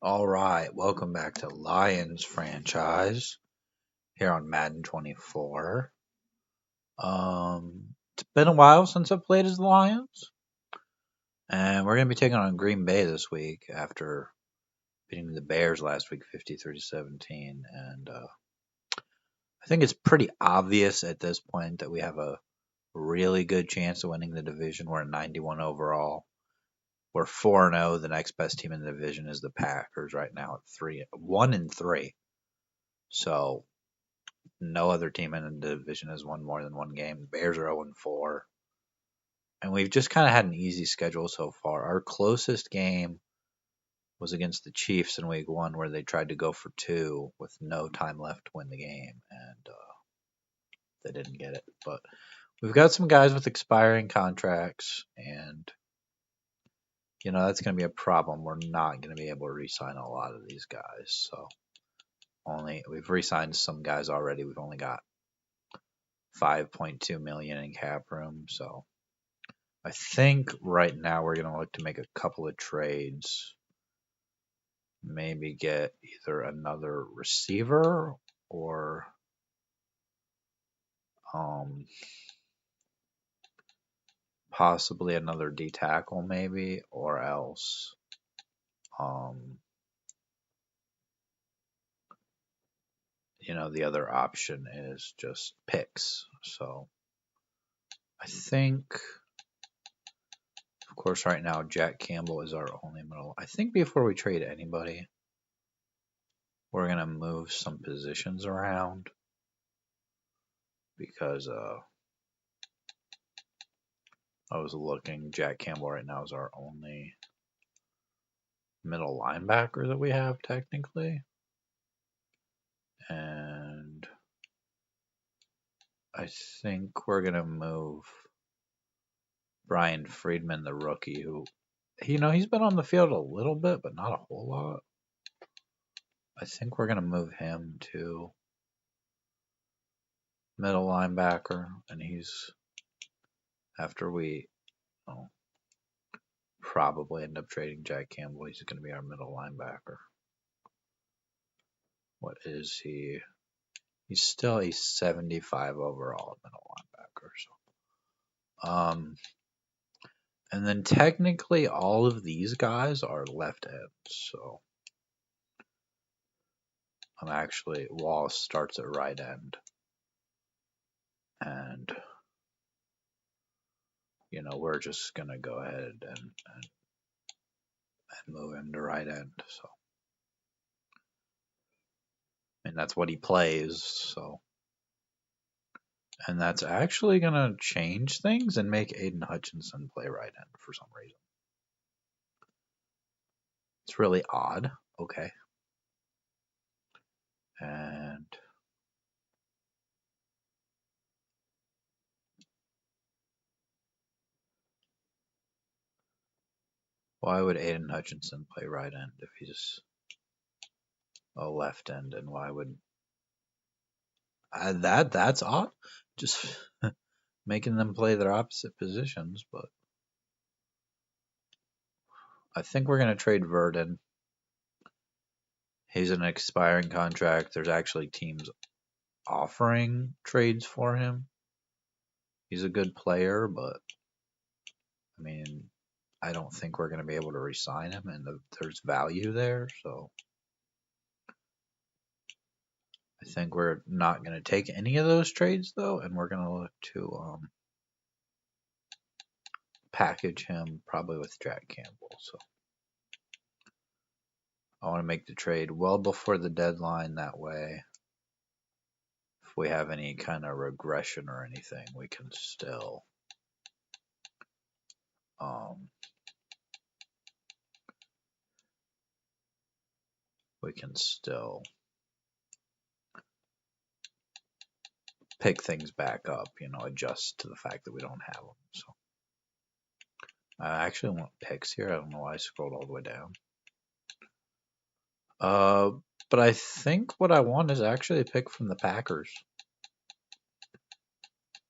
All right, welcome back to Lions franchise here on Madden 24. It's been a while since I played as the Lions, and we're gonna be taking on Green Bay this week after beating the Bears last week, 53-17. And I think it's pretty obvious at this point that we have a really good chance of winning the division. We're at 91 overall. We're 4-0. The next best team in the division is the Packers right now at 1-3. So no other team in the division has won more than one game. The Bears are 0-4. And we've just kind of had an easy schedule so far. Our closest game was against the Chiefs in week 1, where they tried to go for 2 with no time left to win the game, and they didn't get it. But we've got some guys with expiring contracts, and that's going to be a problem. We're not going to be able to re-sign a lot of these guys. So we've re-signed some guys already. We've only got $5.2 million in cap room, so I think right now we're going to look to make a couple of trades. Maybe get either another receiver or possibly another D tackle, maybe, or else the other option is just picks. So I think, of course, right now Jack Campbell is our only middle. I think before we trade anybody, we're going to move some positions around because I was looking. Jack Campbell right now is our only middle linebacker that we have technically. And I think we're going to move Brian Friedman, the rookie, who, he's been on the field a little bit, but not a whole lot. I think we're going to move him to middle linebacker, and he's, after we probably end up trading Jack Campbell, he's going to be our middle linebacker. What is he? He's still a 75 overall middle linebacker. So, and then technically all of these guys are left ends. So, Wallace starts at right end, and we're just gonna go ahead and move him to right end. So, and that's what he plays. So. And that's actually going to change things and make Aiden Hutchinson play right end for some reason. It's really odd. Okay. And why would Aiden Hutchinson play right end if he's a left end? And why would that's odd. Just making them play their opposite positions, but I think we're going to trade Verdon. He's an expiring contract. There's actually teams offering trades for him. He's a good player, but I mean, I don't think we're going to be able to re-sign him, and there's value there. So I think we're not going to take any of those trades, though, and we're going to look to package him probably with Jack Campbell. So I want to make the trade well before the deadline. That way, if we have any kind of regression or anything, we can still pick things back up, adjust to the fact that we don't have them. So I actually want picks here. I don't know why I scrolled all the way down. But I think what I want is actually a pick from the Packers.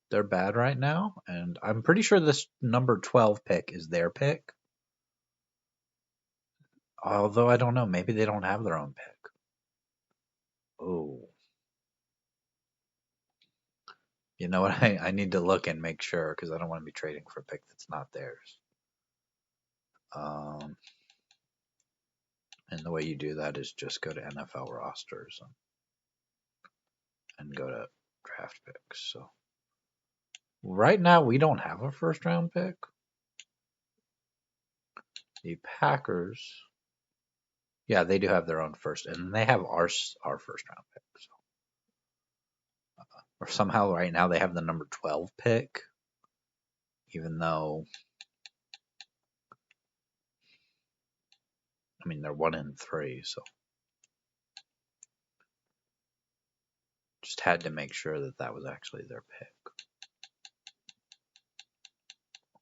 They're bad right now, and I'm pretty sure this number 12 pick is their pick. Although I don't know, maybe they don't have their own pick. Oh, you know what? I need to look and make sure because I don't want to be trading for a pick that's not theirs. Um, and the way you do that is just go to NFL rosters and go to draft picks. So right now we don't have a first round pick. The Packers, yeah, they do have their own first, and they have our first round pick. So. Or somehow right now they have the number 12 pick, even though, I mean, they're 1-3, so just had to make sure that that was actually their pick.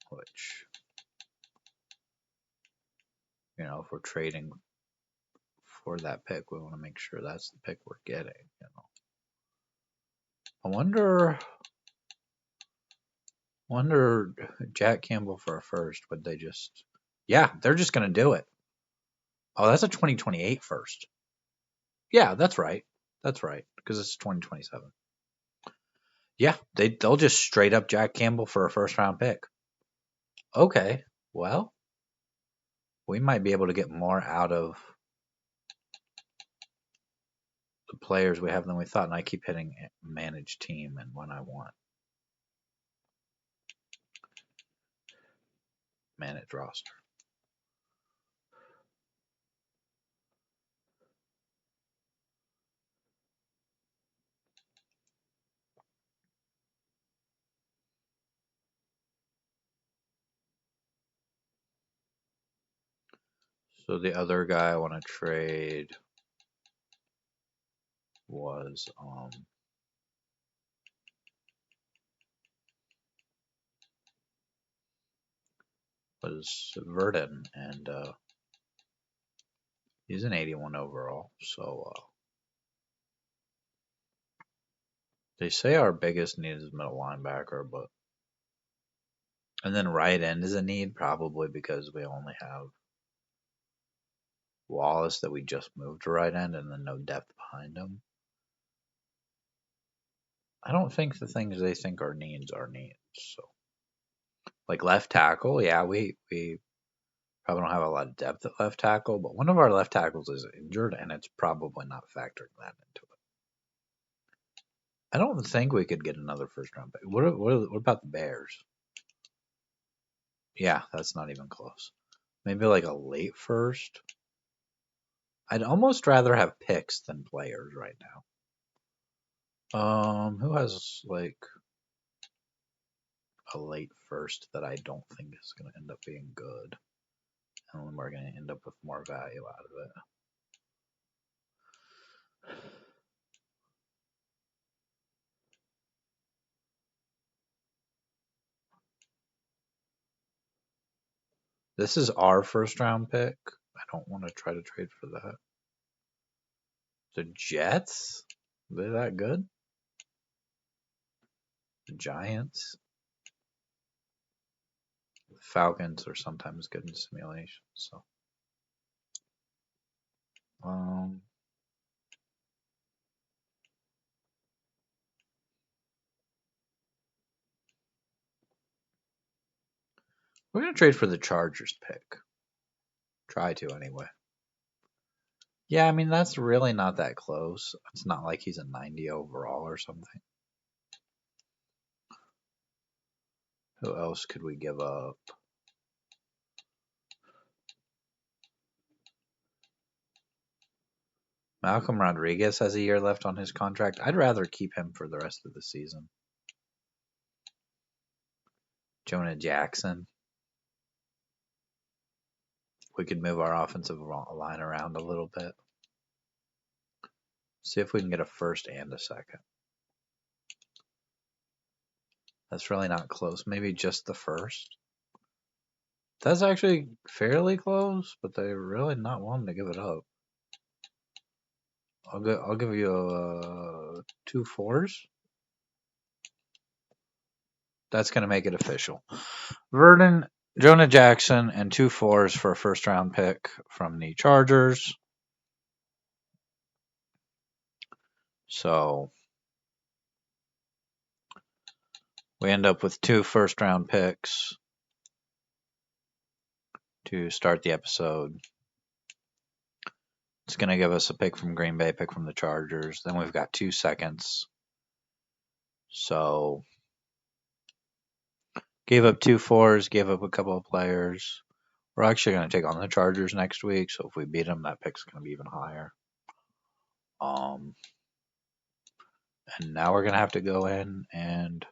Which, you know, if we're trading for that pick, we want to make sure that's the pick we're getting, you know. I wonder Jack Campbell for a first, would they just, yeah, they're just going to do it. Oh, that's a 2028 first. Yeah, that's right. That's right, because it's 2027. Yeah, they'll just straight up Jack Campbell for a first round pick. Okay, well, we might be able to get more out of the players we have than we thought. And I keep hitting manage team and when I want manage roster. So the other guy I want to trade was Verdon, and he's an 81 overall. So they say our biggest need is middle linebacker, but and then right end is a need probably because we only have Wallace that we just moved to right end, and then no depth behind him. I don't think the things they think are needs are needs. So like left tackle, yeah, we probably don't have a lot of depth at left tackle, but one of our left tackles is injured, and it's probably not factoring that into it. I don't think we could get another first round pick. What about the Bears? Yeah, that's not even close. Maybe like a late first. I'd almost rather have picks than players right now. Who has like a late first that I don't think is going to end up being good, and then we're going to end up with more value out of it. This is our first round pick. I don't want to try to trade for that. The Jets? They're that good? The Giants? The Falcons are sometimes good in simulations, so. Um, we're going to trade for the Chargers pick. Try to, anyway. Yeah, I mean, that's really not that close. It's not like he's a 90 overall or something. Who else could we give up? Malcolm Rodriguez has a year left on his contract. I'd rather keep him for the rest of the season. Jonah Jackson. We could move our offensive line around a little bit. See if we can get a first and a second. That's really not close. Maybe just the first. That's actually fairly close, but they're really not wanting to give it up. I'll give you 2 4s. That's gonna make it official. Verdon Jonah Jackson and 2 4s for a first round pick from the Chargers. So we end up with 2 first round picks to start the episode. It's going to give us a pick from Green Bay, pick from the Chargers. Then we've got 2 seconds. So gave up 2 4s, gave up a couple of players. We're actually going to take on the Chargers next week, so if we beat them, that pick's going to be even higher. And now we're going to have to go in and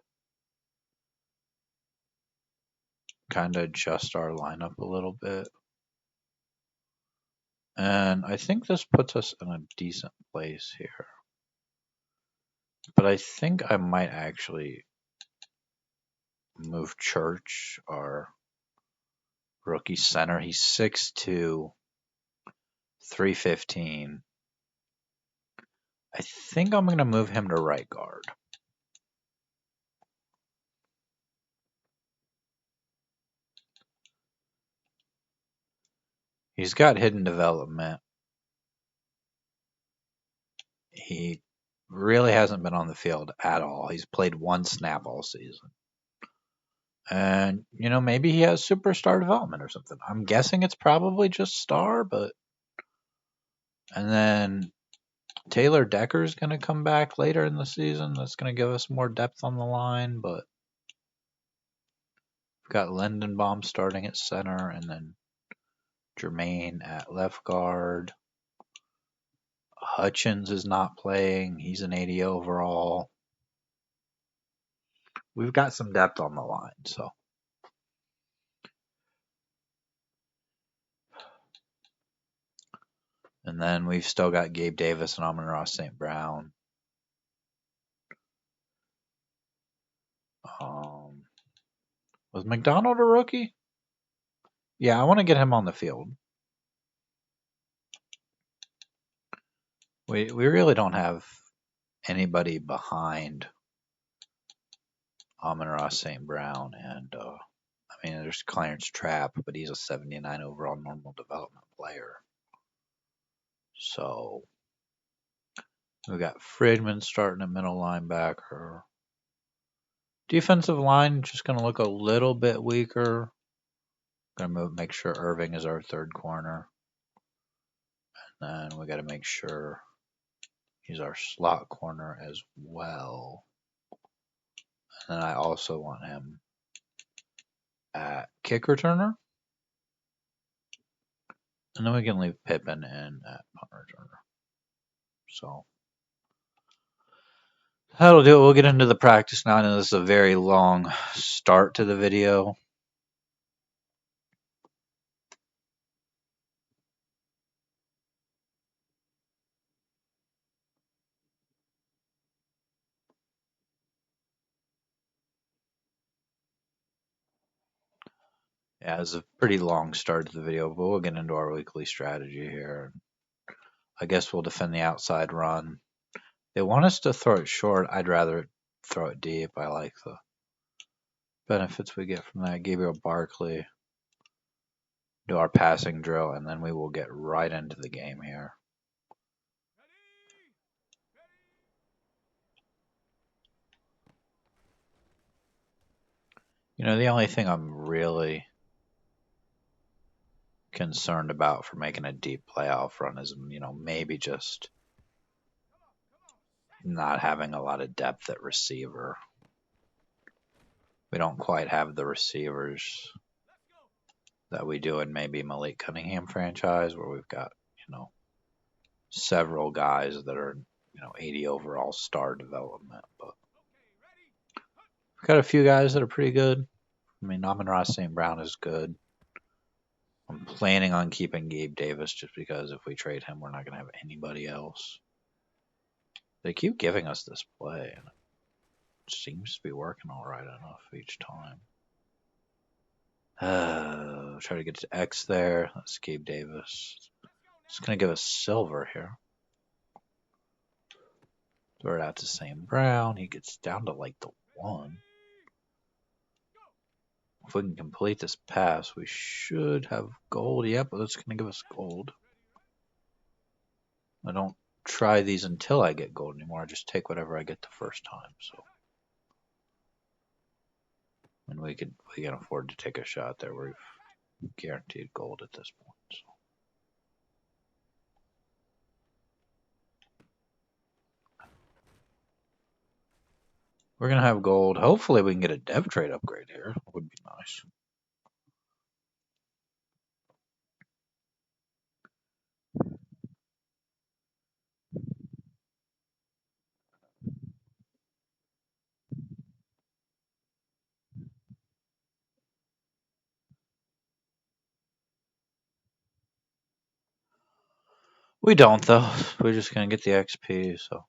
kind of adjust our lineup a little bit. And I think this puts us in a decent place here. But I think I might actually move Church, our rookie center. He's 6'2", 315. I think I'm going to move him to right guard. He's got hidden development. He really hasn't been on the field at all. He's played 1 snap all season. And, maybe he has superstar development or something. I'm guessing it's probably just star, but. And then Taylor Decker's going to come back later in the season. That's going to give us more depth on the line, but. We've got Lindenbaum starting at center, and then Jermaine at left guard. Hutchins is not playing. He's an 80 overall. We've got some depth on the line, so. And then we've still got Gabe Davis and Amon-Ra St. Brown. Was McDonald a rookie? Yeah, I want to get him on the field. We really don't have anybody behind Amon-Ra St. Brown, and there's Clarence Trapp, but he's a 79 overall normal development player. So we got Friedman starting at middle linebacker. Defensive line just going to look a little bit weaker. Going to make sure Irving is our third corner. And then we got to make sure he's our slot corner as well. And then I also want him at kick returner. And then we can leave Pippen in at punt returner. So that'll do it. We'll get into the practice now. I know this is a very long start to the video. Yeah, it's a pretty long start to the video, but we'll get into our weekly strategy here. I guess we'll defend the outside run. They want us to throw it short. I'd rather throw it deep. I like the benefits we get from that. Gabriel Barkley. Do our passing drill, and then we will get right into the game here. The only thing I'm really concerned about for making a deep playoff run is, maybe just not having a lot of depth at receiver. We don't quite have the receivers that we do in maybe Malik Cunningham franchise, where we've got, several guys that are, 80 overall star development. But we've got a few guys that are pretty good. Amon-Ra St. Brown is good. I'm planning on keeping Gabe Davis just because if we trade him, we're not going to have anybody else. They keep giving us this play, and it seems to be working all right enough each time. Try to get to X there. That's Gabe Davis. It's going to give us silver here. Throw it out to St. Brown. He gets down to like the 1. If we can complete this pass, we should have gold. Yep, that's going to give us gold. I don't try these until I get gold anymore. I just take whatever I get the first time. So, and we can afford to take a shot there. We've guaranteed gold at this point. So. We're gonna have gold. Hopefully, we can get a dev trade upgrade here. That would be nice. We don't though. We're just gonna get the XP, so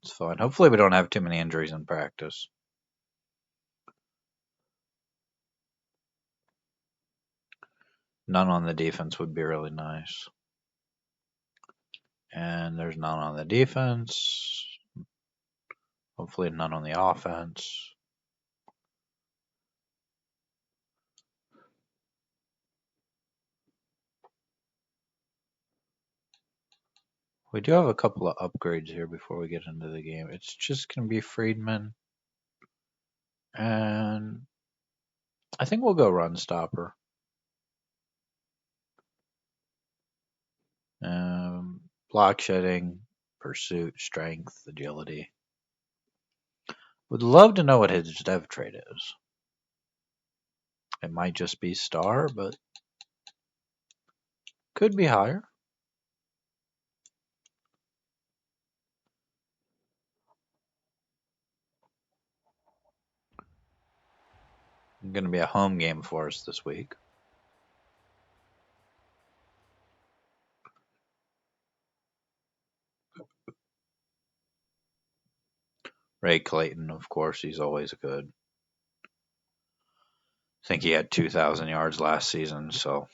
it's fine. Hopefully, we don't have too many injuries in practice. None on the defense would be really nice. And there's none on the defense. Hopefully, none on the offense. We do have a couple of upgrades here before we get into the game. It's just going to be Friedman. And I think we'll go run stopper. Block shedding, pursuit, strength, agility. Would love to know what his dev trait is. It might just be star, but could be higher. Going to be a home game for us this week. Ray Clayton, of course, he's always good. I think he had 2,000 yards last season, so.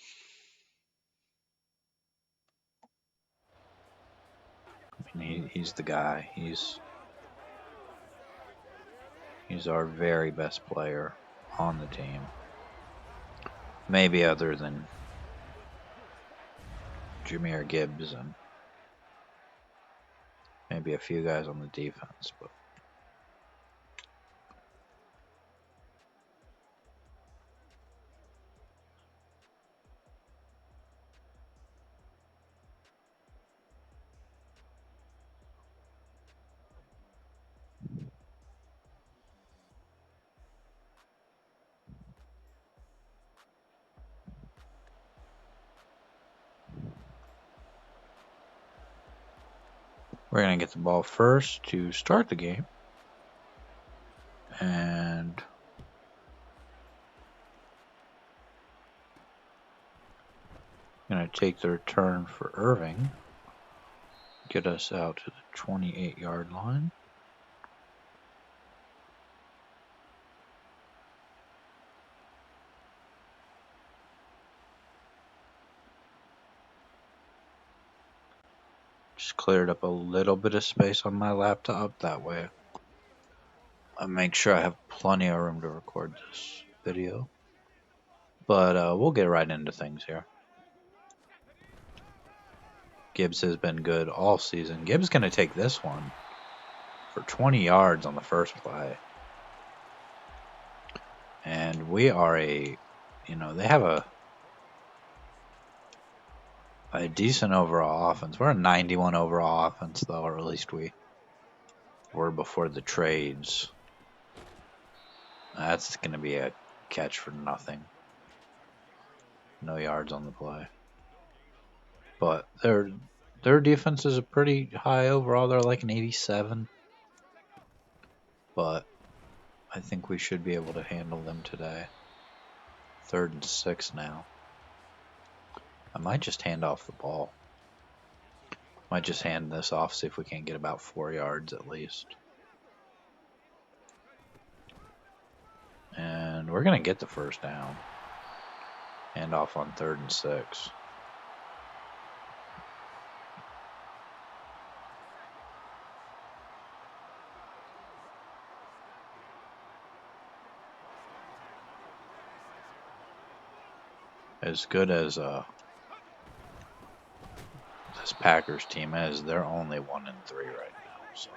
I mean, he's the guy. He's our very best player on the team. Maybe other than Jahmyr Gibbs and maybe a few guys on the defense, but we're going to get the ball first to start the game. And going to take the return for Irving. Get us out to the 28-yard line. Just cleared up a little bit of space on my laptop. That way I make sure I have plenty of room to record this video. But we'll get right into things here. Gibbs has been good all season. Gibbs going to take this one for 20 yards on the first play. And we are they have a decent overall offense. We're a 91 overall offense, though, or at least we were before the trades. That's going to be a catch for nothing. No yards on the play. But their defense is a pretty high overall. They're like an 87. But I think we should be able to handle them today. 3rd and 6 now. I might just hand off the ball. Might just hand this off, see if we can't get about 4 yards at least. And we're going to get the first down. Hand off on 3rd and 6. as good as this Packers team is, they're only 1-3 right now. So.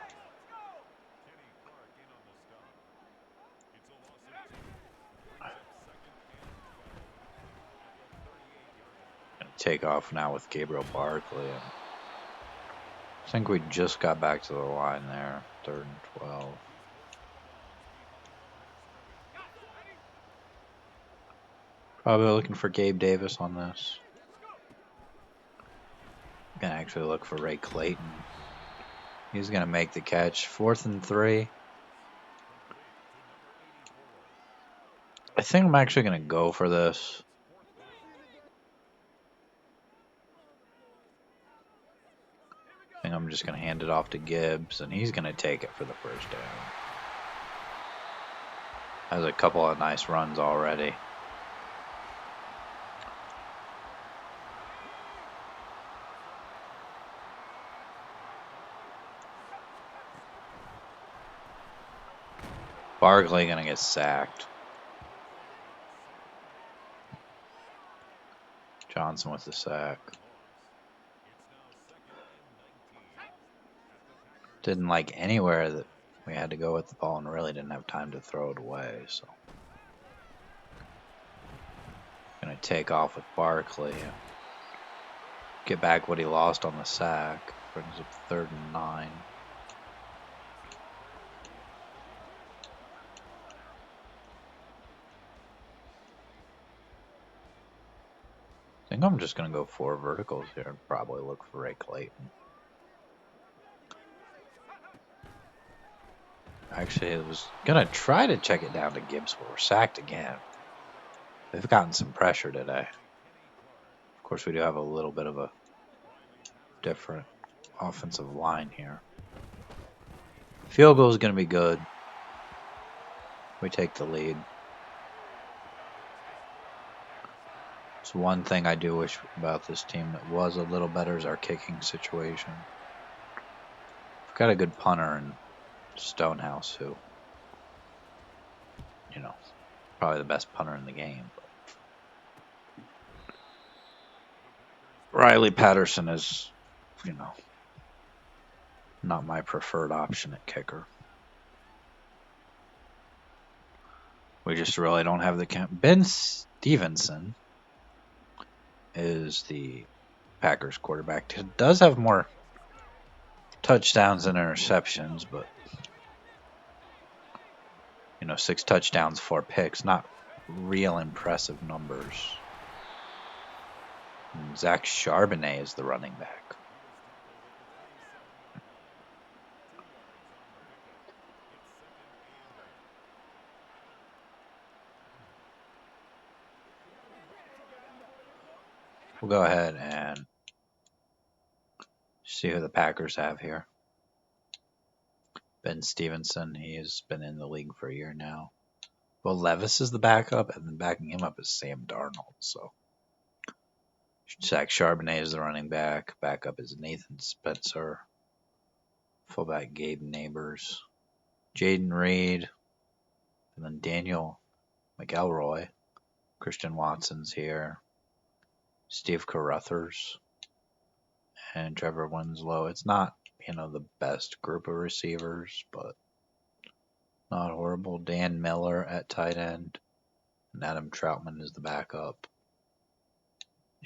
Gonna take off now with Gabriel Barkley. And I think we just got back to the line there, 3rd and 12. Probably looking for Gabe Davis on this. Gonna actually look for Ray Clayton. He's gonna make the catch. 4th and 3. I think I'm actually gonna go for this. I think I'm just gonna hand it off to Gibbs, and he's gonna take it for the first down. Has a couple of nice runs already. Barkley gonna get sacked. Johnson with the sack. Didn't like anywhere that we had to go with the ball and really didn't have time to throw it away. So gonna take off with Barkley. Get back what he lost on the sack. Brings up 3rd and 9. I think I'm just going to go 4 verticals here and probably look for Ray Clayton. Actually, I was going to try to check it down to Gibbs, but we're sacked again. They've gotten some pressure today. Of course, we do have a little bit of a different offensive line here. Field goal is going to be good. We take the lead. It's one thing I do wish about this team that was a little better is our kicking situation. We've got a good punter in Stonehouse, who, you know, probably the best punter in the game. But Riley Patterson is, you know, not my preferred option at kicker. We just really don't have the Ben Stevenson is the Packers quarterback. He does have more touchdowns than interceptions, but 6 touchdowns, 4 picks, not real impressive numbers. And Zach Charbonnet is the running back. We'll go ahead and see who the Packers have here. Ben Stevenson, he has been in the league for a year now. Will Levis is the backup, and then backing him up is Sam Darnold. So Zach Charbonnet is the running back. Backup is Nathan Spencer. Fullback Gabe Neighbors. Jaden Reed. And then Daniel McElroy. Christian Watson's here. Steve Carruthers. And Trevor Winslow. It's not, the best group of receivers, but not horrible. Dan Miller at tight end. And Adam Troutman is the backup.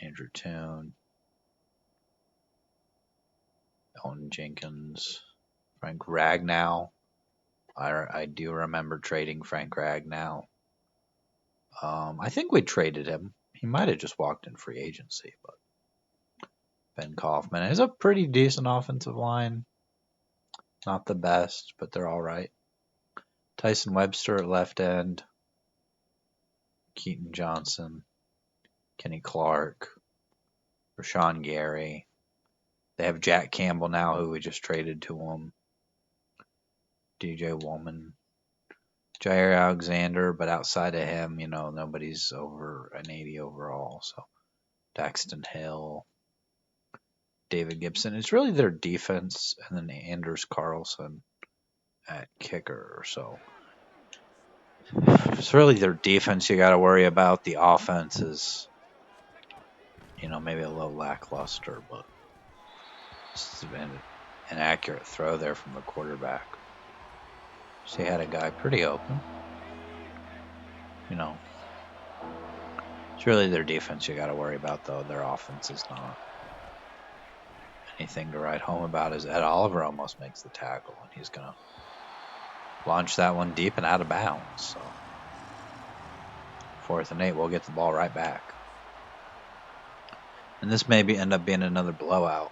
Andrew Toon. Elton Jenkins. Frank Ragnow. I do remember trading Frank Ragnow. I think we traded him. He might have just walked in free agency, but Ben Kaufman is a pretty decent offensive line. Not the best, but they're all right. Tyson Webster at left end. Keaton Johnson. Kenny Clark. Rashawn Gary. They have Jack Campbell now, who we just traded to them. DJ Woolman. Jair Alexander, but outside of him, nobody's over an 80 overall. So Daxton Hill. David Gibson. It's really their defense, and then Anders Carlson at kicker. So it's really their defense you got to worry about. The offense is maybe a little lackluster, but it's been an accurate throw there from the quarterback. So he had a guy pretty open. It's really their defense you got to worry about, though. Their offense is not anything to write home about. As Ed Oliver almost makes the tackle, and he's going to launch that one deep and out of bounds. So 4th and 8, we'll get the ball right back. And this may end up being another blowout.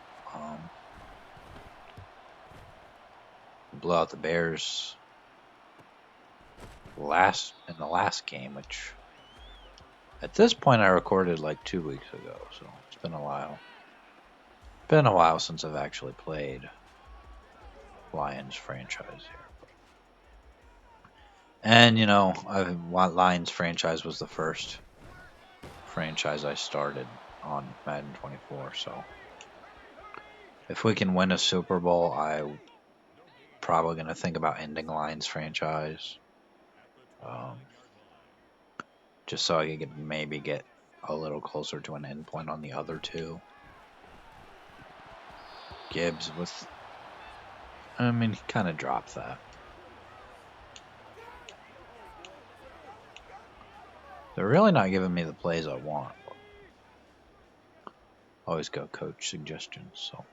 Blow out the Bears in the last game, which at this point I recorded like 2 weeks ago, so it's been a while. Been a while since I've actually played Lions franchise here. And Lions franchise was the first franchise I started on Madden 24, so if we can win a Super Bowl, I'm probably going to think about ending Lions franchise. Just so I could maybe get a little closer to an endpoint on the other two. Gibbs he kind of dropped that. They're really not giving me the plays I want. Always go coach suggestions, so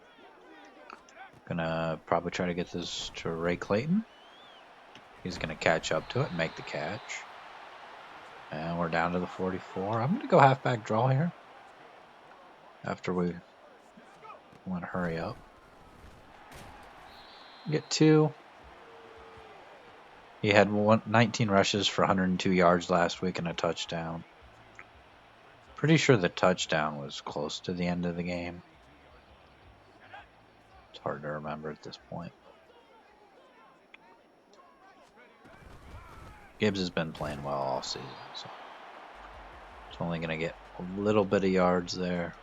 gonna probably try to get this to Ray Clayton. He's gonna catch up to it and make the catch. And we're down to the 44. I'm gonna go halfback draw here. After we want to hurry up. Get 2. He had 19 rushes for 102 yards last week and a touchdown. Pretty sure the touchdown was close to the end of the game. It's hard to remember at this point. Gibbs has been playing well all season, so it's only going to get a little bit of yards there.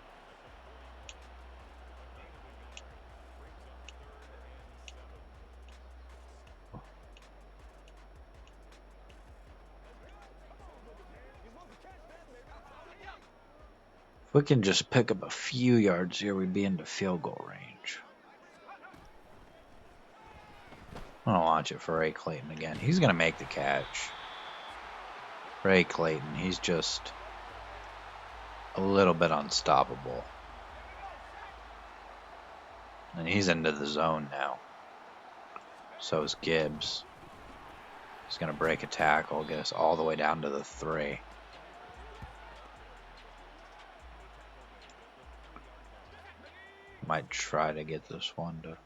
If we can just pick up a few yards here, we'd be into field goal range. I'm going to launch it for Ray Clayton again. He's going to make the catch. Ray Clayton, he's just a little bit unstoppable. And he's into the zone now. So is Gibbs. He's going to break a tackle, get us all the way down to the 3. Might try to get this one to...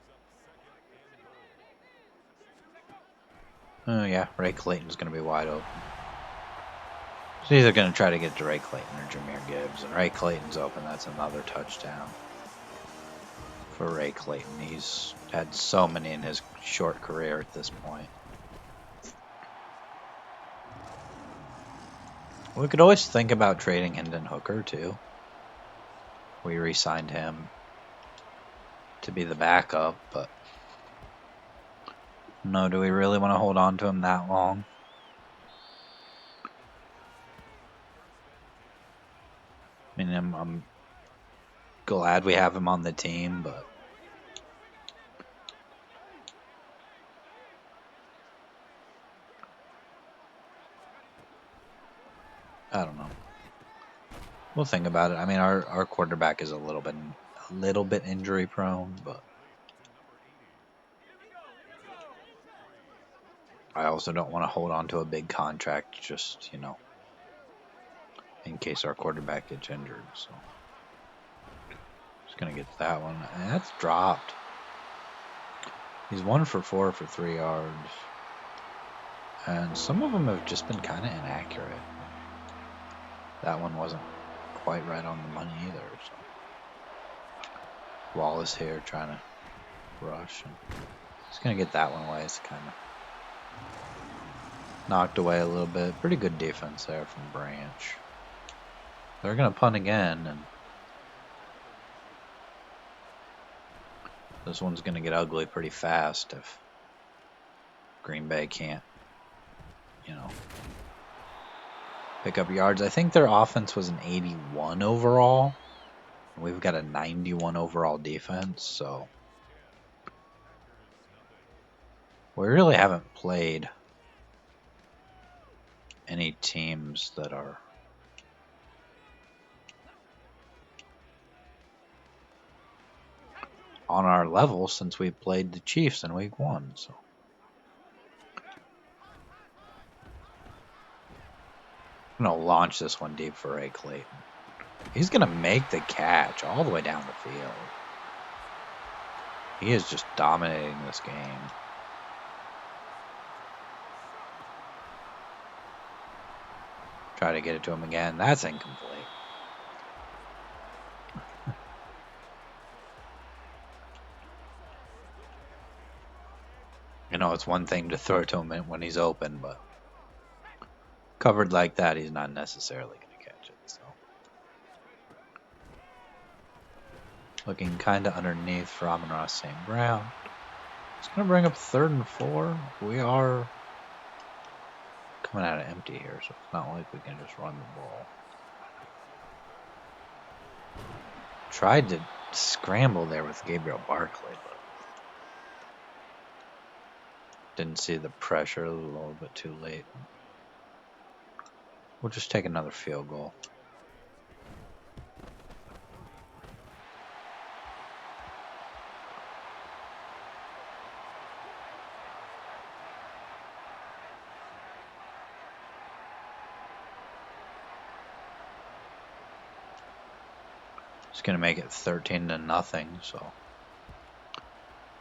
Oh yeah, Ray Clayton's going to be wide open. So either going to try to get to Ray Clayton or Jahmyr Gibbs. And Ray Clayton's open. That's another touchdown for Ray Clayton. He's had so many in his short career at this point. We could always think about trading Hendon Hooker too. We re-signed him to be the backup, but no, do we really want to hold on to him that long? I mean, I'm glad we have him on the team, but I don't know. We'll think about it. I mean, our quarterback is a little bit injury prone, but I also don't want to hold on to a big contract just, in case our quarterback gets injured. So just gonna get that one. And that's dropped. He's 1 for 4 for 3 yards. And some of them have just been kind of inaccurate. That one wasn't quite right on the money either. So Wallace here trying to rush. And he's going to get that one away. It's kind of knocked away a little bit. Pretty good defense there from Branch. They're going to punt again. And this one's going to get ugly pretty fast if Green Bay can't, pick up yards. I think their offense was an 81 overall. We've got a 91 overall defense, so we really haven't played any teams that are on our level since we played the Chiefs in week 1. So I'm going to launch this one deep for Ray Clayton. He's going to make the catch all the way down the field. He is just dominating this game. Try to get it to him again. That's incomplete. You know, it's one thing to throw it to him when he's open, but covered like that, he's not necessarily going to catch it. So, looking kind of underneath for Amon-Ra St. Brown. It's going to bring up 3rd and 4. We are coming out of empty here, so it's not like we can just run the ball. Tried to scramble there with Gabriel Barkley, but didn't see the pressure, a little bit too late. We'll just take another field goal. It's going to make it 13-0, so.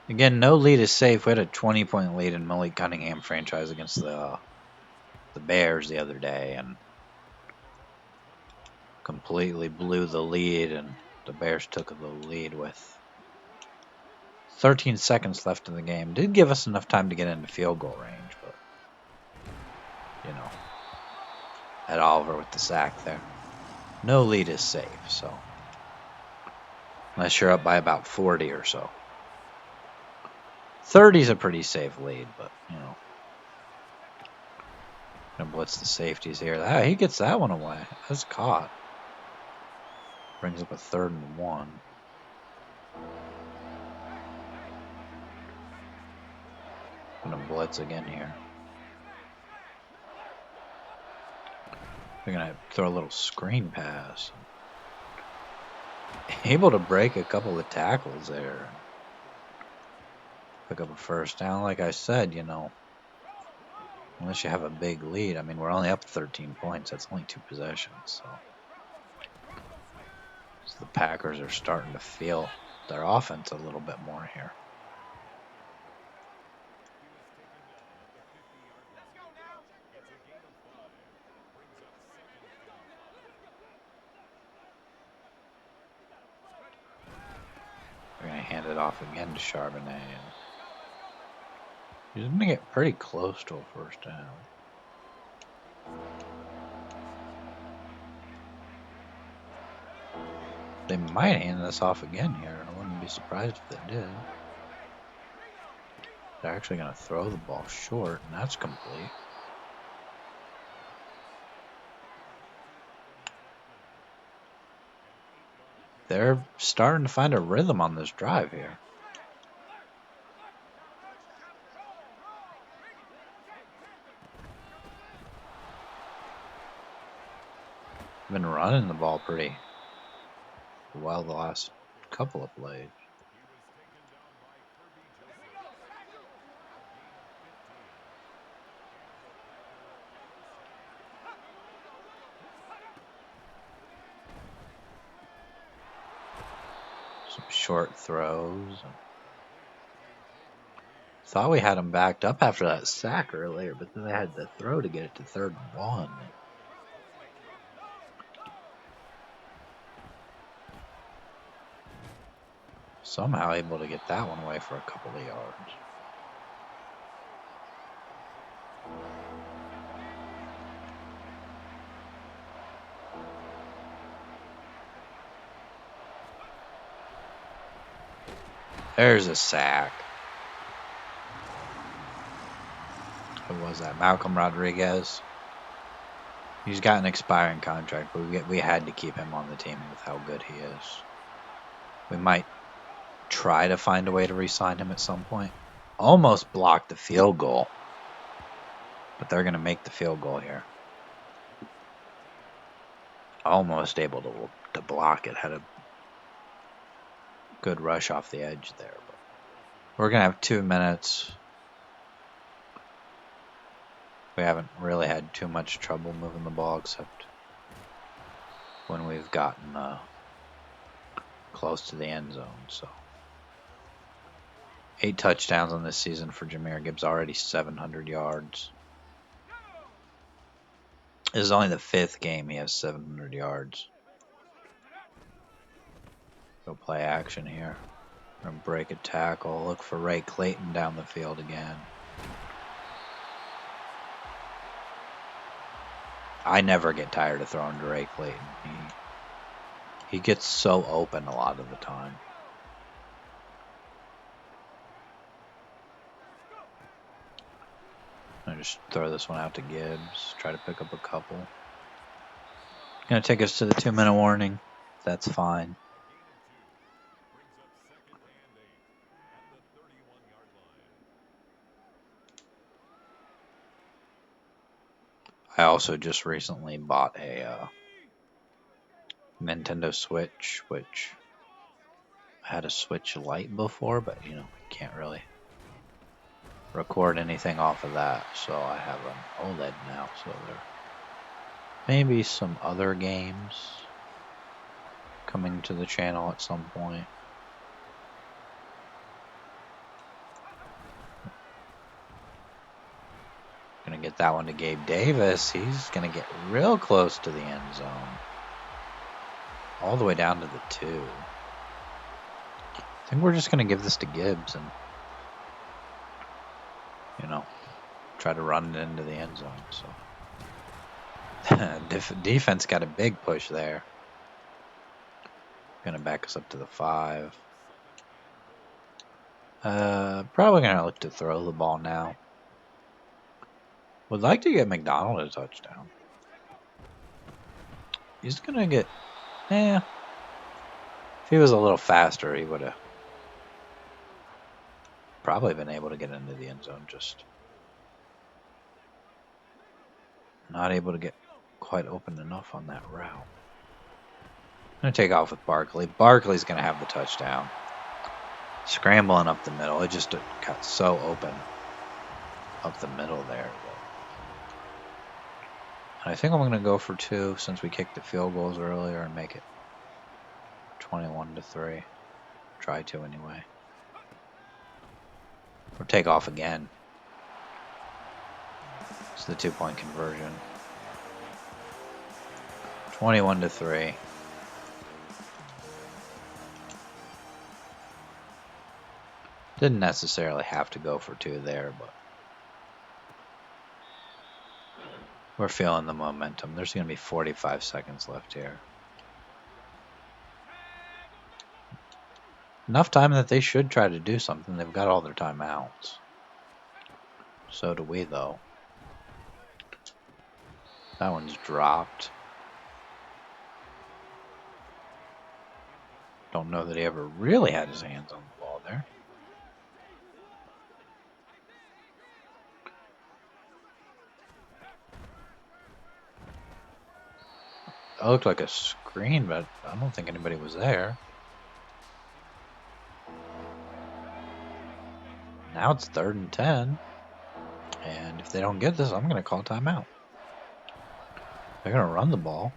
Again, no lead is safe. We had a 20-point lead in Malik Cunningham franchise against the Bears the other day, and completely blew the lead, and the Bears took the lead with 13 seconds left in the game. Did give us enough time to get into field goal range, but, you know, Ed Oliver with the sack there. No lead is safe, so. Unless you're up by about 40 or so. 30 is a pretty safe lead, but, you know. Gonna blitz the safeties here. Ah, he gets that one away. That's caught. Brings up a 3rd and 1. Gonna blitz again here. They're gonna throw a little screen pass. Able to break a couple of tackles there. Pick up a 1st down. Like I said, you know, unless you have a big lead. I mean, we're only up 13 points. That's only 2 possessions. So the Packers are starting to feel their offense a little bit more here. We're going to hand it off again to Charbonnet. He's going to get pretty close to a 1st down. They might hand this off again here. I wouldn't be surprised if they did. They're actually going to throw the ball short, and that's complete. They're starting to find a rhythm on this drive here. Been running the ball pretty well the last couple of plays. Some short throws. Thought we had them backed up after that sack earlier, but then they had the throw to get it to 3rd and 1. Somehow able to get that one away for a couple of yards. There's a sack. Who was that? Malcolm Rodriguez. He's got an expiring contract, but we had to keep him on the team with how good he is. We might try to find a way to re-sign him at some point. Almost blocked the field goal. But they're going to make the field goal here. Almost able to block it. Had a good rush off the edge there. But we're going to have 2 minutes. We haven't really had too much trouble moving the ball except when we've gotten close to the end zone. So 8 touchdowns on this season for Jahmyr Gibbs, already 700 yards. This is only the 5th game he has 700 yards. Go play action here. Gonna break a tackle. Look for Ray Clayton down the field again. I never get tired of throwing to Ray Clayton. He gets so open a lot of the time. I just throw this one out to Gibbs. Try to pick up a couple. Gonna take us to the 2-minute warning. That's fine. I also just recently bought a Nintendo Switch, which I had a Switch Lite before, but you can't really record anything off of that. So I have an OLED now, so there may be some other games coming to the channel at some point. Gonna get that one to Gabe Davis. He's gonna get real close to the end zone. All the way down to the 2. I think we're just gonna give this to Gibbs and try to run it into the end zone. So defense got a big push there. Gonna back us up to the 5. Probably gonna look to throw the ball now. Would like to get McDonald a touchdown. He's gonna get, if he was a little faster, he would have probably been able to get into the end zone. Just not able to get quite open enough on that route. I'm gonna take off with Barkley. Barkley's gonna have the touchdown. Scrambling up the middle. It just got so open up the middle there. I think I'm going to go for 2 since we kicked the field goals earlier and make it 21-3. Try to anyway. Or take off again. It's the 2-point conversion. 21-3. Didn't necessarily have to go for 2 there, but we're feeling the momentum. There's going to be 45 seconds left here. Enough time that they should try to do something. They've got all their timeouts. So do we, though. That one's dropped. Don't know that he ever really had his hands on the ball there. It looked like a screen, but I don't think anybody was there. Now it's 3rd and 10. And if they don't get this, I'm going to call timeout. They're going to run the ball.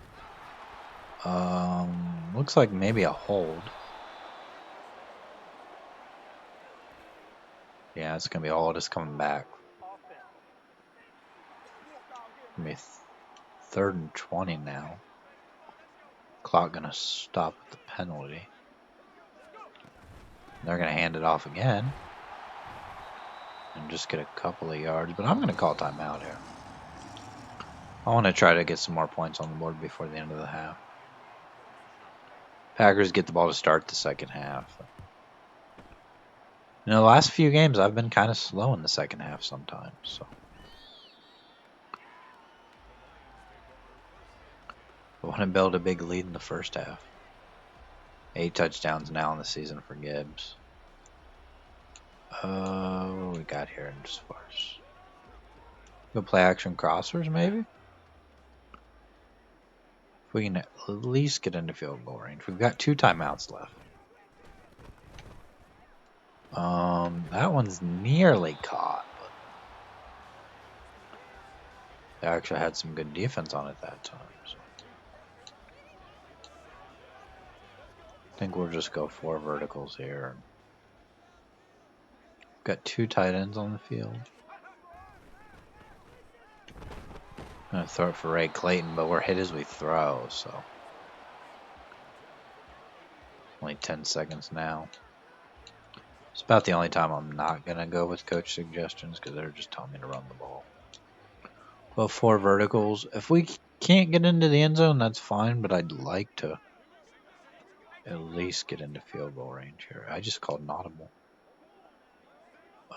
Looks like maybe a hold. Yeah, it's going to be all just coming back. Going to be 3rd and 20 now. Clock going to stop with the penalty. They're going to hand it off again. And just get a couple of yards. But I'm going to call timeout here. I want to try to get some more points on the board before the end of the half. Packers get the ball to start the second half. The last few games I've been kind of slow in the second half sometimes. So I want to build a big lead in the first half. 8 touchdowns now in the season for Gibbs. What do we got here in just farce? Go play action crossers, maybe? If we can at least get into field goal range. We've got 2 timeouts left. That one's nearly caught. But they actually had some good defense on it that time. So. I think we'll just go 4 verticals here. Got 2 tight ends on the field. I'm going to throw it for Ray Clayton, but we're hit as we throw, so. Only 10 seconds now. It's about the only time I'm not going to go with coach suggestions because they're just telling me to run the ball. Well, 4 verticals. If we can't get into the end zone, that's fine, but I'd like to at least get into field goal range here. I just called an audible.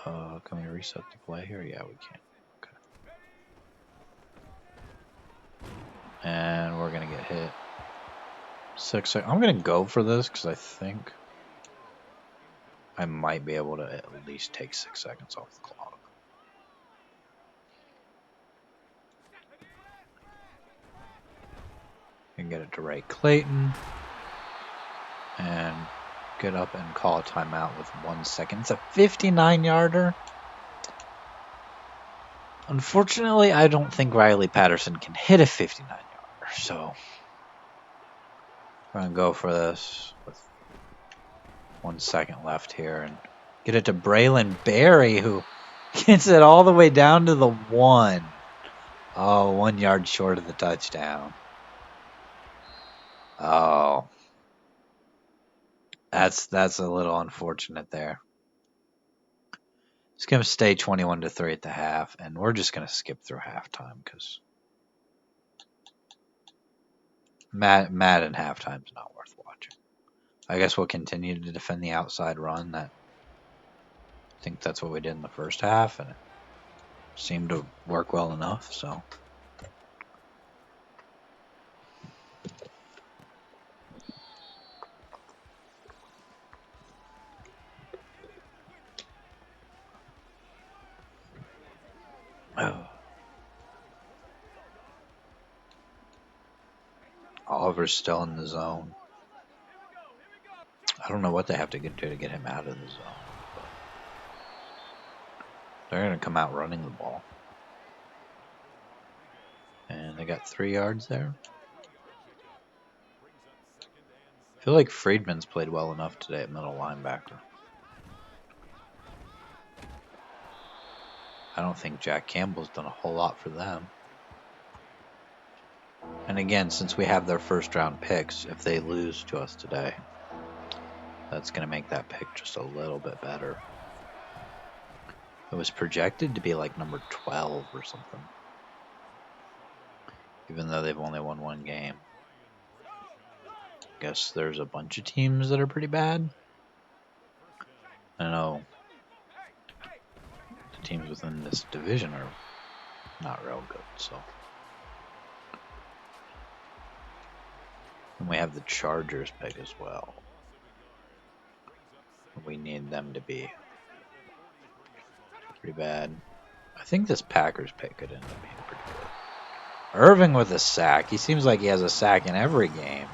Can we reset the play here? Yeah, we can. Okay. And we're going to get hit. 6 seconds. I'm going to go for this because I think I might be able to at least take 6 seconds off the clock. And get it to Ray Clayton. And get up and call a timeout with 1 second. It's a 59-yarder. Unfortunately, I don't think Riley Patterson can hit a 59-yarder, so we're going to go for this with 1 second left here and get it to Braylon Berry, who gets it all the way down to the 1. Oh, 1 yard short of the touchdown. Oh, that's a little unfortunate there. It's going to stay 21-3 at the half, and we're just going to skip through halftime because Madden halftime's not worth watching. I guess we'll continue to defend the outside run. I think that's what we did in the first half, and it seemed to work well enough, so. Oh. Oliver's still in the zone. I don't know what they have to do to get him out of the zone. But they're going to come out running the ball. And they got 3 yards there. I feel like Friedman's played well enough today at middle linebacker. I don't think Jack Campbell's done a whole lot for them. And again, since we have their first round picks, if they lose to us today, that's going to make that pick just a little bit better. It was projected to be like number 12 or something. Even though they've only won 1 game. Guess there's a bunch of teams that are pretty bad. I know the teams within this division are not real good, so. And we have the Chargers pick as well. We need them to be pretty bad. I think this Packers pick could end up being pretty good. Irving with a sack. He seems like he has a sack in every game.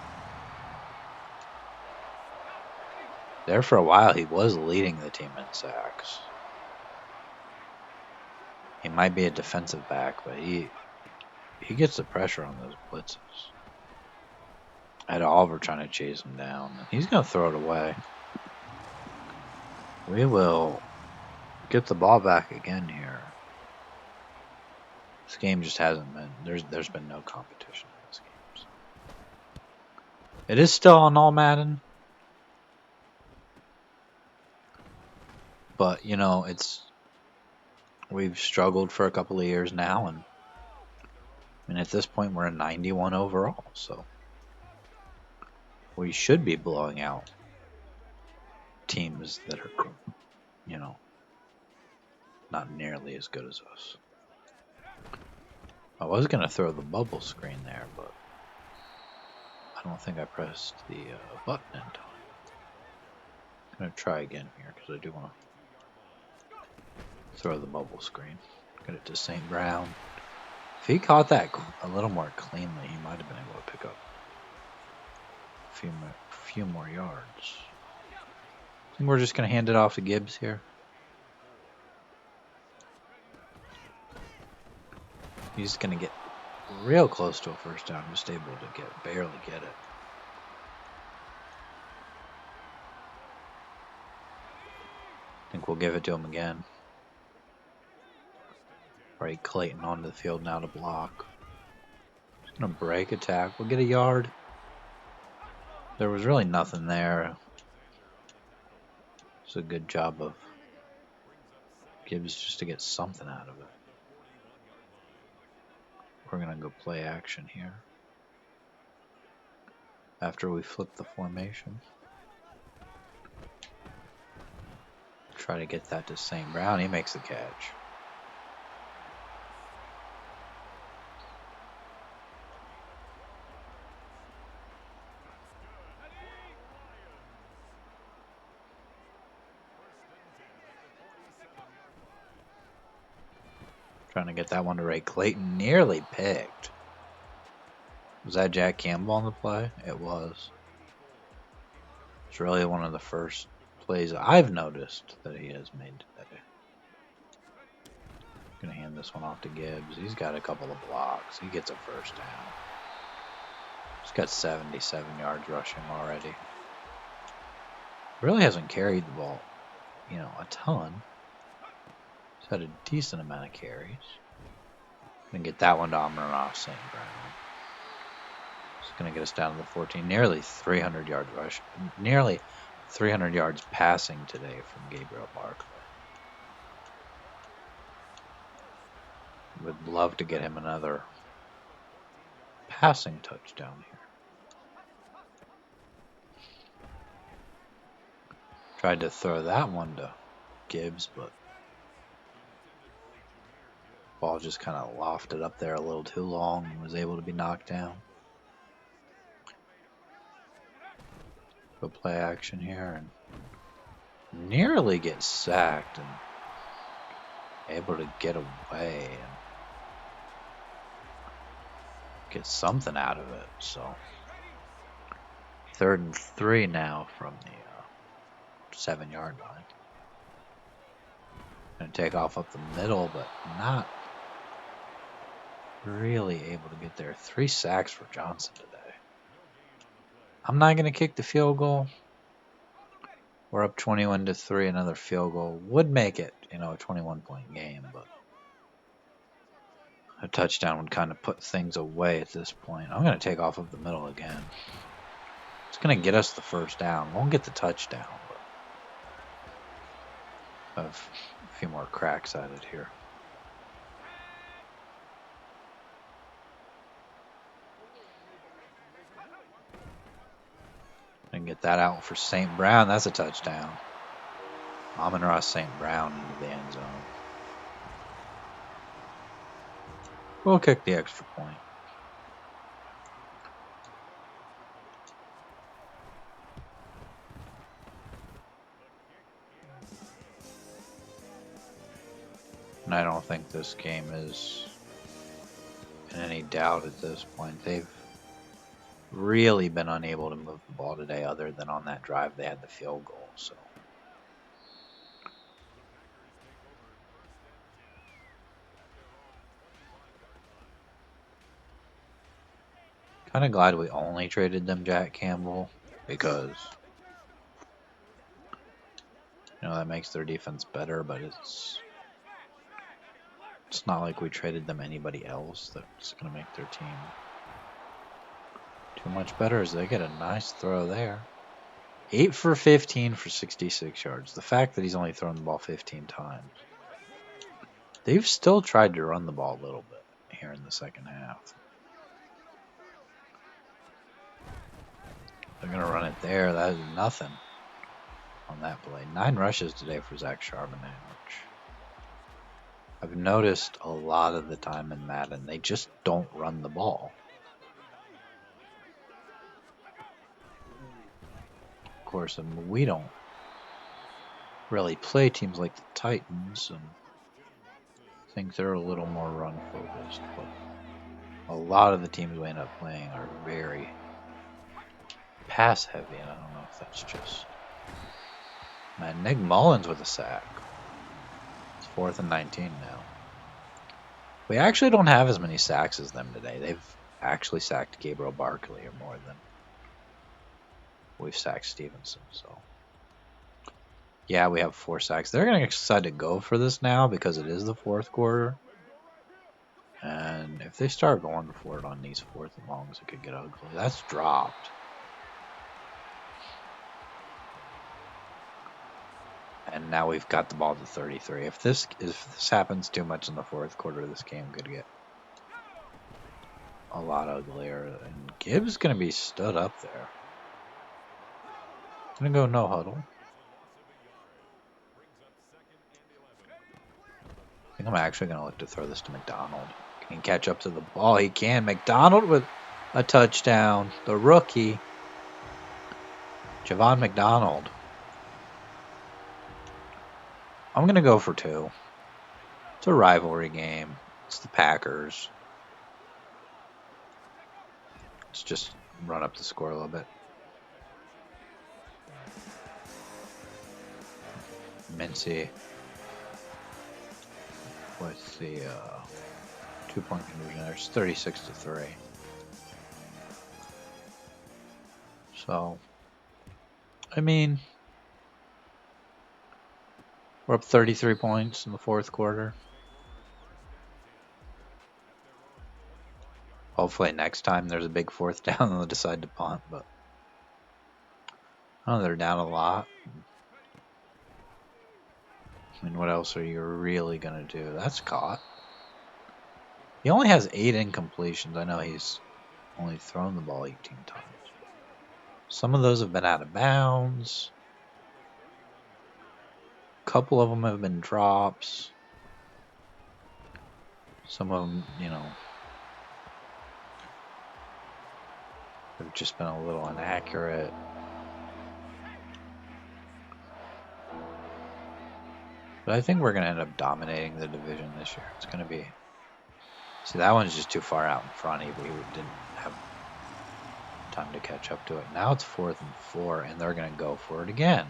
There for a while, he was leading the team in sacks. He might be a defensive back, but he gets the pressure on those blitzes. I had Oliver trying to chase him down. He's going to throw it away. We will get the ball back again here. This game just hasn't been, there's been no competition in this game. So. It is still on all Madden. But, you know, we've struggled for a couple of years now, and at this point we're a 91 overall, so we should be blowing out teams that are, you know, not nearly as good as us. I was going to throw the bubble screen there, but I don't think I pressed the button in time. I'm going to try again here because I do want to throw the bubble screen. Get it to St. Brown. If he caught that a little more cleanly, he might have been able to pick up a few more yards. I think we're just going to hand it off to Gibbs here. He's going to get real close to a first down, just able to barely get it. I think we'll give it to him again. Right, Clayton onto the field now to block. He's going to break a tackle, get a yard. There was really nothing there. It's a good job of Gibbs just to get something out of it. We're going to go play action here. After we flip the formation. Try to get that to St. Brown. He makes the catch. Trying to get that one to Ray Clayton. Nearly picked. Was that Jack Campbell on the play? It was. It's really one of the first plays I've noticed that he has made today. Gonna hand this one off to Gibbs. He's got a couple of blocks. He gets a first down. He's got 77 yards rushing already. Really hasn't carried the ball, a ton. He's had a decent amount of carries. Gonna get that one to Amon-Ra St. Brown. It's gonna get us down to the 14. Nearly 300 yards rush. Nearly 300 yards passing today from Gabriel Barkley. Would love to get him another passing touchdown here. Tried to throw that one to Gibbs, but ball just kind of lofted up there a little too long and was able to be knocked down. Go play action here and nearly get sacked and able to get away and get something out of it. So 3rd and 3 now from the 7-yard line. Gonna take off up the middle, but not really able to get there. 3 sacks for Johnson today. I'm not gonna kick the field goal. We're up 21-3. Another field goal would make it, a 21-point game, but a touchdown would kind of put things away at this point. I'm gonna take off up the middle again. It's gonna get us the first down. Won't get the touchdown, but have a few more cracks at it here. And get that out for St. Brown. That's a touchdown. Amon-Ra St. Brown into the end zone. We'll kick the extra point. And I don't think this game is in any doubt at this point. They've really been unable to move the ball today other than on that drive they had the field goal. So kind of glad we only traded them Jack Campbell because that makes their defense better, but it's not like we traded them anybody else that's going to make their team too much better. As they get a nice throw there. 8 for 15 for 66 yards. The fact that he's only thrown the ball 15 times. They've still tried to run the ball a little bit here in the second half. They're going to run it there. That is nothing on that play. 9 rushes today for Zach Charbonnet, which I've noticed a lot of the time in Madden. They just don't run the ball. Of course, we don't really play teams like the Titans and think they're a little more run focused, but a lot of the teams we end up playing are very pass heavy, and I don't know if that's just. Man, Nick Mullins with a sack. It's 4th and 19 now. We actually don't have as many sacks as them today. They've actually sacked Gabriel Barkley or more than we've sacked Stevenson. So, yeah, we have 4 sacks. They're going to decide to go for this now because it is the 4th quarter. And if they start going for it on these 4th and longs, it could get ugly. That's dropped. And now we've got the ball to 33. If this happens too much in the 4th quarter, this game could get a lot uglier. And Gibbs going to be stood up there. Going to go no huddle. I think I'm actually going to look to throw this to McDonald. Can he catch up to the ball? He can. McDonald with a touchdown. The rookie, Javon McDonald. I'm going to go for 2. It's a rivalry game. It's the Packers. Let's just run up the score a little bit. Mincy with the 2-point conversion there. It's 36-3. So, I mean, we're up 33 points in the 4th quarter. Hopefully next time there's a big 4th down and they'll decide to punt, but I know they're down a lot. I mean, what else are you really going to do? That's caught. He only has 8 incompletions. I know he's only thrown the ball 18 times. Some of those have been out of bounds. A couple of them have been drops. Some of them, have just been a little inaccurate. But I think we're going to end up dominating the division this year. It's going to be... See, that one's just too far out in front. We didn't have time to catch up to it. Now it's 4th and 4, and they're going to go for it again.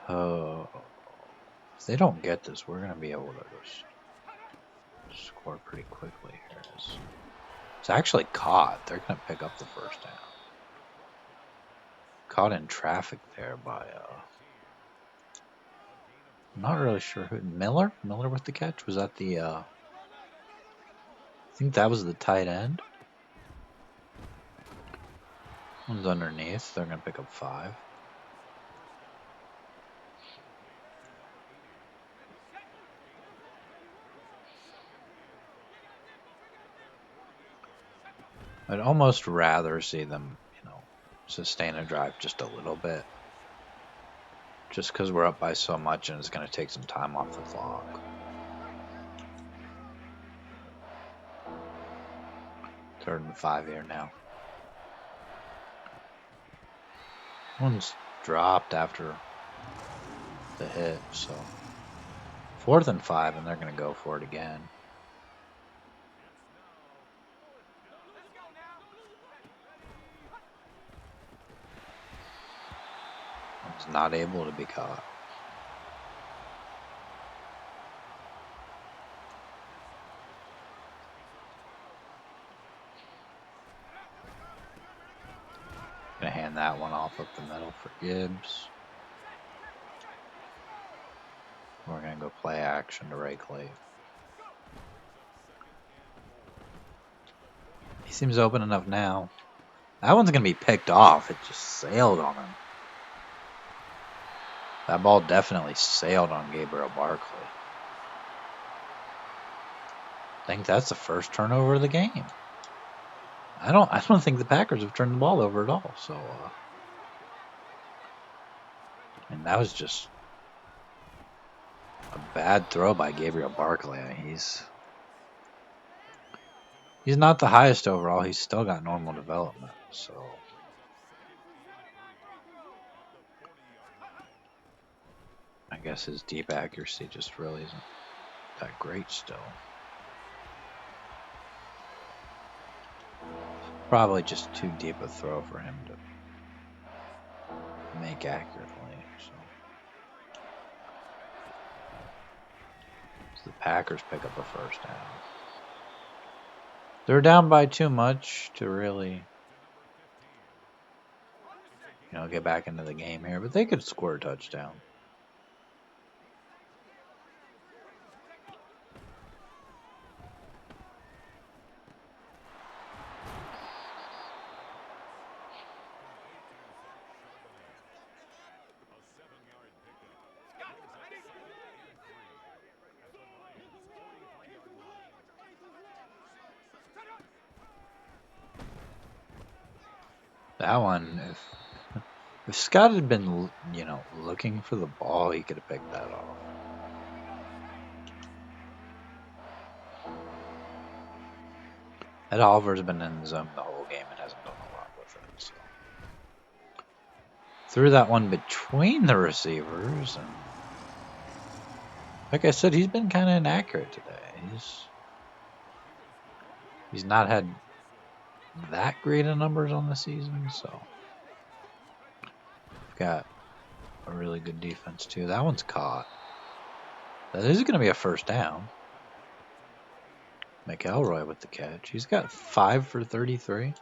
Oh, if they don't get this, we're going to be able to score pretty quickly here. It's actually caught. They're going to pick up the 1st down. Caught in traffic there by... I'm not really sure who. Miller with the catch? Was that the... I think that was the tight end. One's underneath. They're going to pick up 5. I'd almost rather see them, sustain a drive just a little bit. Just because we're up by so much and it's going to take some time off the clock. Third and 5 here now. One's dropped after the hit, so 4th and 5, and they're going to go for it again. One's not able to be caught. Gonna hand that one off up the middle for Gibbs. We're gonna go play action to Ray Clay. He seems open enough now. That one's gonna be picked off. It just sailed on him. That ball definitely sailed on Gabriel Barkley. I think that's the first turnover of the game. I don't think the Packers have turned the ball over at all. So, that was just a bad throw by Gabriel Barkley. He's not the highest overall. He's still got normal development. So, I guess his deep accuracy just really isn't that great still. Probably just too deep a throw for him to make accurately. So the Packers pick up a first down. They're down by too much to really, get back into the game here, but they could score a touchdown. That one, if Scott had been, looking for the ball, he could have picked that off. Ed Oliver's been in the zone the whole game and hasn't done a lot with it. So. Threw that one between the receivers, and like I said, he's been kind of inaccurate today. He's not had that great of numbers on the season, so got a really good defense too. That one's caught. This is going to be a first down. McElroy with the catch. He's got 5 for 33.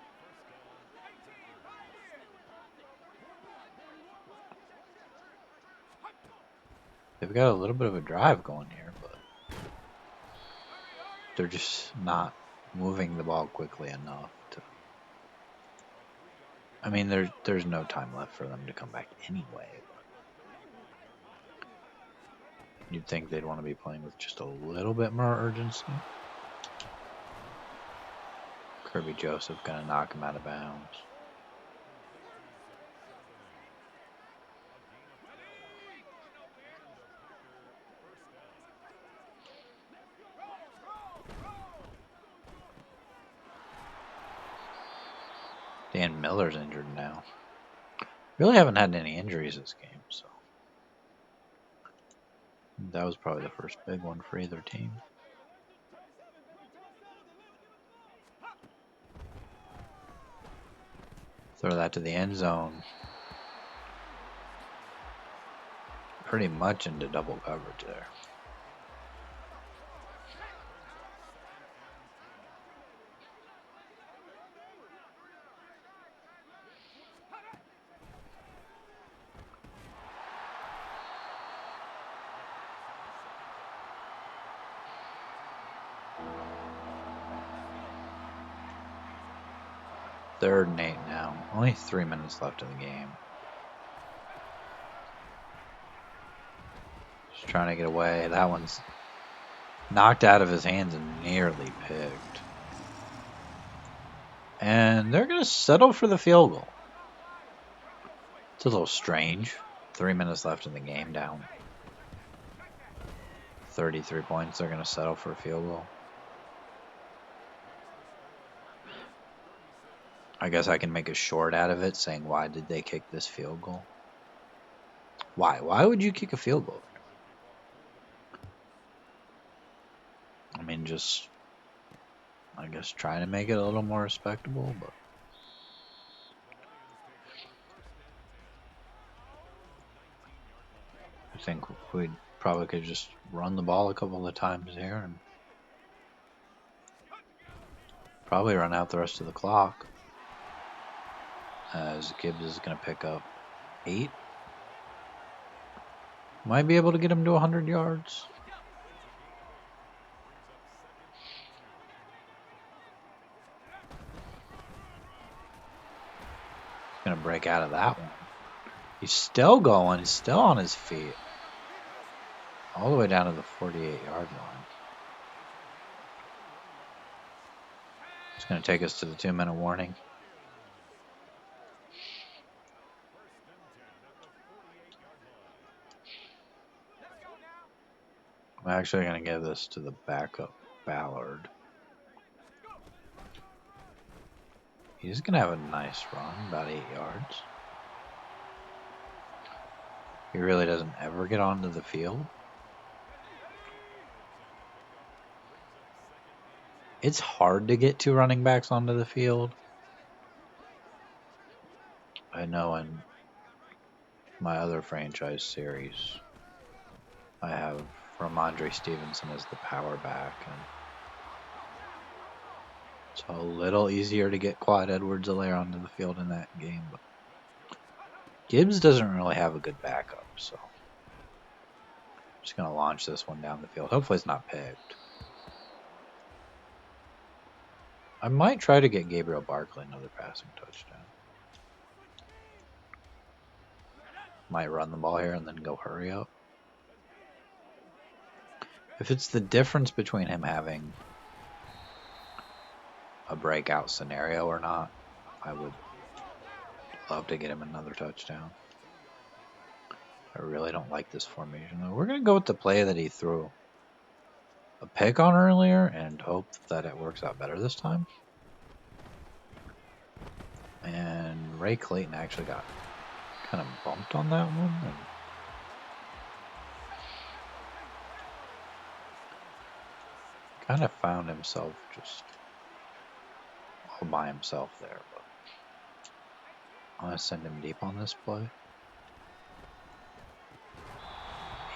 They've got a little bit of a drive going here, but they're just not moving the ball quickly enough to. I mean, there's no time left for them to come back anyway. You'd think they'd want to be playing with just a little bit more urgency. Kirby Joseph gonna knock him out of bounds. Dan Miller's injured now. Really haven't had any injuries this game, so that was probably the first big one for either team. Throw that to the end zone. Pretty much into double coverage there. Third and 8 now. Only 3 minutes left in the game. Just trying to get away. That one's knocked out of his hands and nearly picked. And they're going to settle for the field goal. It's a little strange. 3 minutes left in the game, down 33 points. They're going to settle for a field goal. I guess I can make a short out of it saying, why did they kick this field goal? Why? Why would you kick a field goal? I mean, just, I guess, trying to make it a little more respectable, but I think we probably could just run the ball a couple of times here and probably run out the rest of the clock. As Gibbs is going to pick up 8. Might be able to get him to 100 yards. He's going to break out of that one. He's still going. He's still on his feet. All the way down to the 48-yard line. It's going to take us to the 2-minute warning. I'm actually going to give this to the backup, Ballard. He's going to have a nice run, about 8 yards. He really doesn't ever get onto the field. It's hard to get two running backs onto the field. I know in my other franchise series, I have Ramondre Stevenson as the power back, and it's a little easier to get Quad Edwards-Helaire onto the field in that game. But Gibbs doesn't really have a good backup, so I'm just going to launch this one down the field. Hopefully it's not picked. I might try to get Gabriel Barkley another passing touchdown. Might run the ball here and then go hurry up. If it's the difference between him having a breakout scenario or not, I would love to get him another touchdown. I really don't like this formation, though. We're going to go with the play that he threw a pick on earlier and hope that it works out better this time. And Ray Clayton actually got kind of bumped on that one. And kind of found himself just all by himself there. But I'm going to send him deep on this play.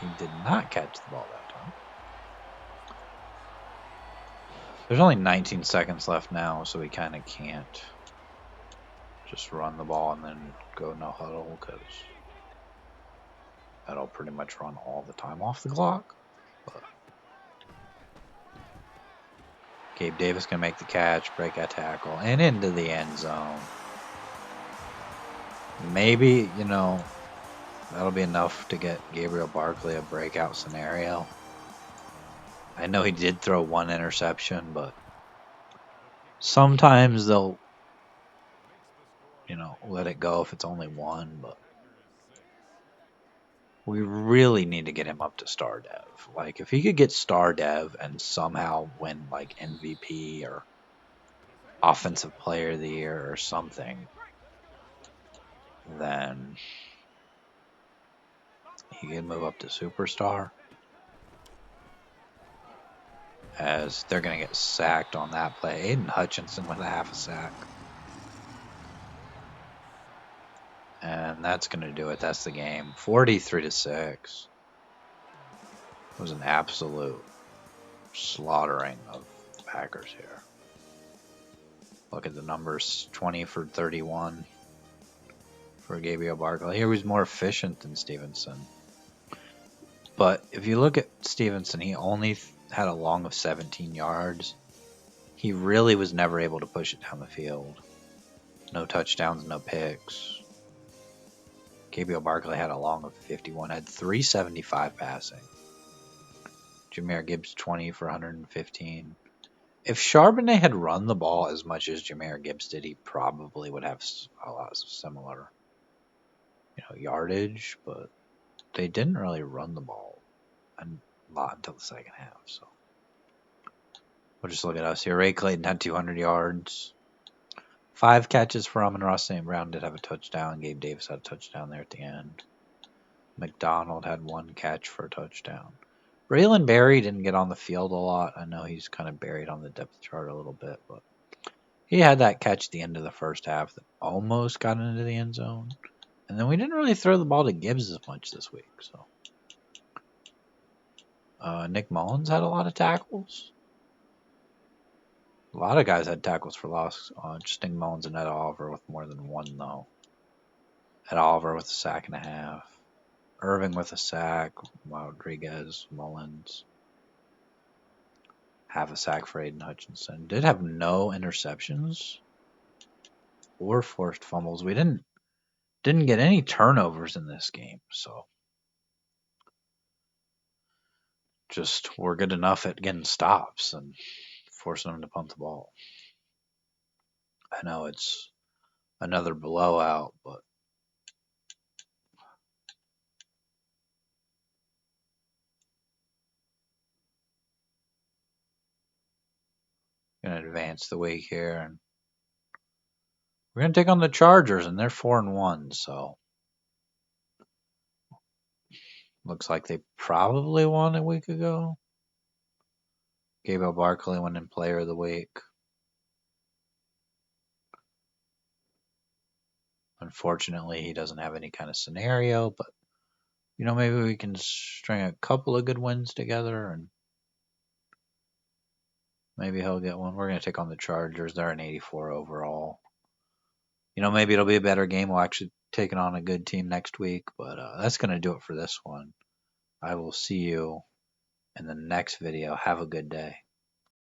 He did not catch the ball that time. There's only 19 seconds left now, so we kind of can't just run the ball and then go no huddle, because that'll pretty much run all the time off the clock. But Gabe Davis can make the catch, break a tackle, and into the end zone. Maybe, that'll be enough to get Gabriel Barkley a breakout scenario. I know he did throw one interception, but sometimes they'll, let it go if it's only one. But we really need to get him up to star dev. Like, if he could get star dev and somehow win, like, MVP or offensive player of the year or something, then he can move up to superstar. As they're going to get sacked on that play. Aiden Hutchinson with a half a sack. And that's going to do it. That's the game. 43-6. It was an absolute slaughtering of the Packers here. Look at the numbers. 20 for 31 for Gabriel Barkley. He was more efficient than Stevenson. But if you look at Stevenson, he only had a long of 17 yards. He really was never able to push it down the field. No touchdowns, no picks. Gabriel Barkley had a long of 51, had 375 passing. Jahmyr Gibbs 20 for 115. If Charbonnet had run the ball as much as Jahmyr Gibbs did, he probably would have a lot of similar, yardage. But they didn't really run the ball a lot until the second half. So we'll just look at us here. Ray Clayton had 200 yards. 5 catches for Amon-Ra St. Brown did have a touchdown. Gabe Davis had a touchdown there at the end. McDonald had 1 catch for a touchdown. Braylon Berry didn't get on the field a lot. I know he's kind of buried on the depth chart a little bit, but he had that catch at the end of the first half that almost got into the end zone. And then we didn't really throw the ball to Gibbs as much this week. So Nick Mullins had a lot of tackles. A lot of guys had tackles for loss. Just Nick Mullins and Ed Oliver with more than 1, though. Ed Oliver with a sack and a half. Irving with a sack. Rodriguez, Mullins. Half a sack for Aiden Hutchinson. Did have no interceptions or forced fumbles. We didn't get any turnovers in this game, so just we're good enough at getting stops and forcing them to punt the ball. I know it's another blowout, but going to advance the week here, and we're going to take on the Chargers, and they're 4-1, so Looks like they probably won a week ago. Gabriel Barkley won in Player of the Week. Unfortunately, he doesn't have any kind of scenario, but maybe we can string a couple of good wins together and maybe he'll get one. We're going to take on the Chargers. They're an 84 overall. Maybe it'll be a better game. We'll actually take on a good team next week, but that's going to do it for this one. I will see you in the next video. Have a good day.